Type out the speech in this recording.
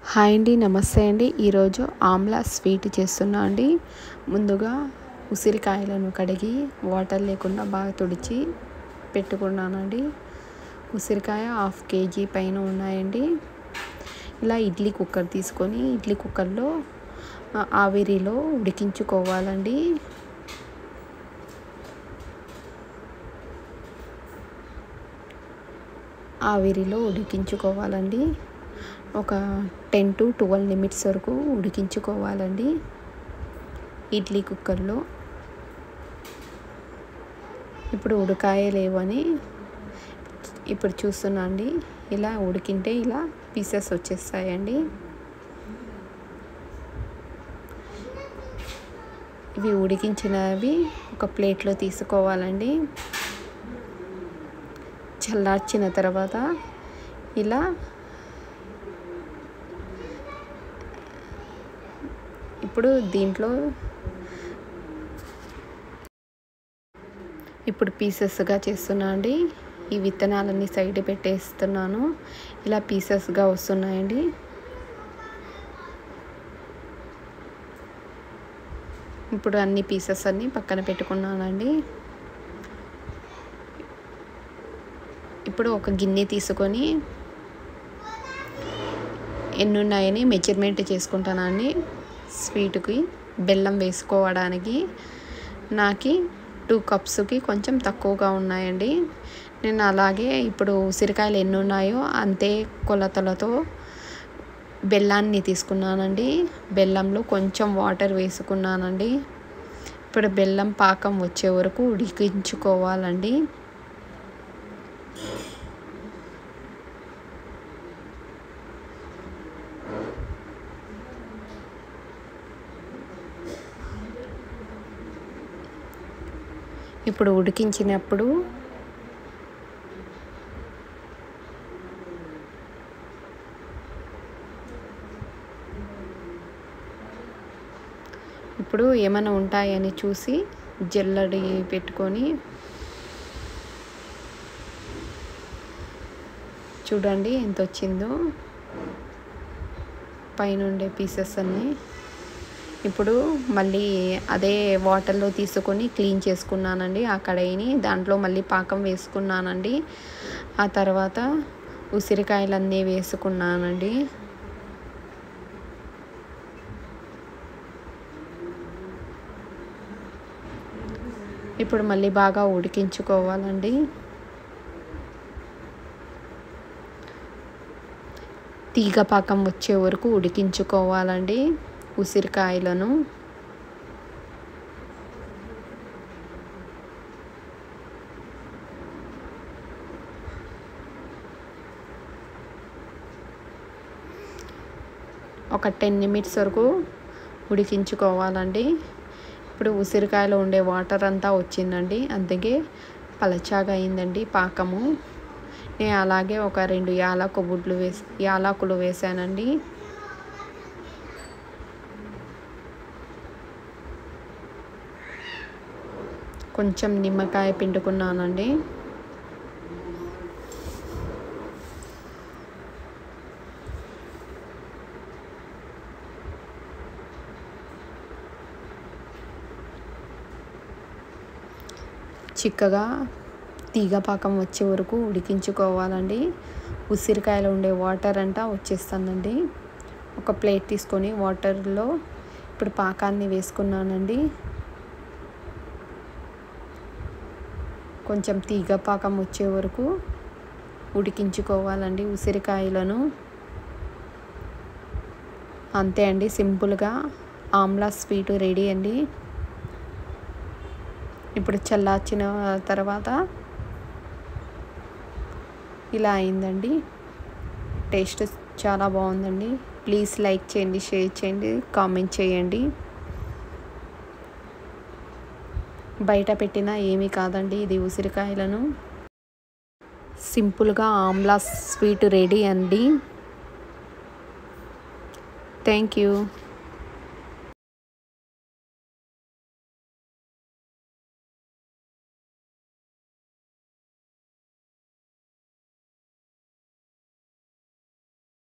Hi అండి, నమస్తే అండి. ఈరోజు ఆమ్లా స్వీట్ చేస్తున్నా అండి. ముందుగా ఉసిరికాయలను కడిగి వాటర్ లేకుండా బాగా తుడిచి పెట్టుకున్నానండి. ఉసిరికాయ 1/2 kg పైన ఉన్నాయండి. ఇలా ఇడ్లీ కుక్కర్ తీసుకొని ఇడ్లీ కుక్కర్లో ఆవిరిలో ఉడికించుకోవాలండి. ఆవిరిలో ఉడికించుకోవాలండి. ఒక 10 to 12 నిమిషాల వరకు ఉడికించుకోవాలండి ఇడ్లీ కుక్కర్లో. ఇప్పుడు ఉడకాయలేవని ఇప్పుడు చూస్తున్నా అండి. ఇలా ఉడికింటే ఇలా పీసెస్ వచ్చేస్తాయండి. ఇవి ఉడికించినవి ఒక ప్లేట్లో తీసుకోవాలండి. చల్లార్చిన తర్వాత ఇలా ఇప్పుడు దీంట్లో పీసెస్గా చేస్తున్నా అండి. ఈ విత్తనాలన్నీ సైడ్ పెట్టేస్తున్నాను. ఇలా పీసెస్గా వస్తున్నాయండి. ఇప్పుడు అన్ని పీసెస్ అన్నీ పక్కన పెట్టుకున్నానండి. ఇప్పుడు ఒక గిన్నె తీసుకొని ఎన్ని ఉన్నాయని మెజర్మెంట్ చేసుకుంటానండి. స్వీట్కి బెల్లం వేసుకోవడానికి నాకు 2 కప్స్కి కొంచెం తక్కువగా ఉన్నాయండి. నేను అలాగే ఇప్పుడు ఉసిరికాయలు ఎన్ని ఉన్నాయో అంతే కొలతలతో బెల్లాన్ని తీసుకున్నానండి. బెల్లంలో కొంచెం వాటర్ వేసుకున్నానండి. ఇప్పుడు బెల్లం పాకం వచ్చే వరకు ఉడికించుకోవాలండి. ఇప్పుడు ఉడికించినప్పుడు ఇప్పుడు ఏమైనా ఉంటాయని చూసి జల్లడి పెట్టుకొని చూడండి ఎంత వచ్చిందో పైనుండే పీసెస్ అన్నీ. ఇప్పుడు మళ్ళీ అదే వాటర్లో తీసుకొని క్లీన్ చేసుకున్నానండి ఆ కడాయిని. దాంట్లో మళ్ళీ పాకం వేసుకున్నానండి. ఆ తర్వాత ఉసిరికాయలన్నీ వేసుకున్నానండి. ఇప్పుడు మళ్ళీ బాగా ఉడికించుకోవాలండి. తీగ పాకం వచ్చే వరకు ఉడికించుకోవాలండి ఉసిరికాయలను. ఒక 10 నిమిషాల వరకు ఉడికించుకోవాలండి. ఇప్పుడు ఉసిరికాయలో ఉండే వాటర్ అంతా వచ్చిందండి. అందుకే పలచాగా అయిందండి పాకము. నేను అలాగే ఒక 2 యాలకులు వేసానండి. కొంచెం నిమ్మకాయ పిండుకున్నానండి. చిక్కగా తీగ పాకం వచ్చే వరకు ఉడికించుకోవాలండి. ఉసిరికాయలో ఉండే వాటర్ అంతా వచ్చేస్తుందండి. ఒక ప్లేట్ తీసుకొని వాటర్లో ఇప్పుడు పాకాన్ని వేసుకున్నానండి. కొంచెం తీగ పాకం వచ్చే వరకు ఉడికించుకోవాలండి ఉసిరికాయలను. అంతే అండి, సింపుల్గా ఆమ్లా స్వీట్ రెడీ అండి. ఇప్పుడు చల్లార్చిన తర్వాత ఇలా అయిందండి. టేస్ట్ చాలా బాగుందండి. ప్లీజ్ లైక్ చేయండి, షేర్ చేయండి, కామెంట్ చేయండి. బయట పెట్టినా ఏమీ కాదండి. ఇది ఉసిరికాయలను సింపుల్గా ఆమ్లా స్వీట్ రెడీ అండి. Thank you.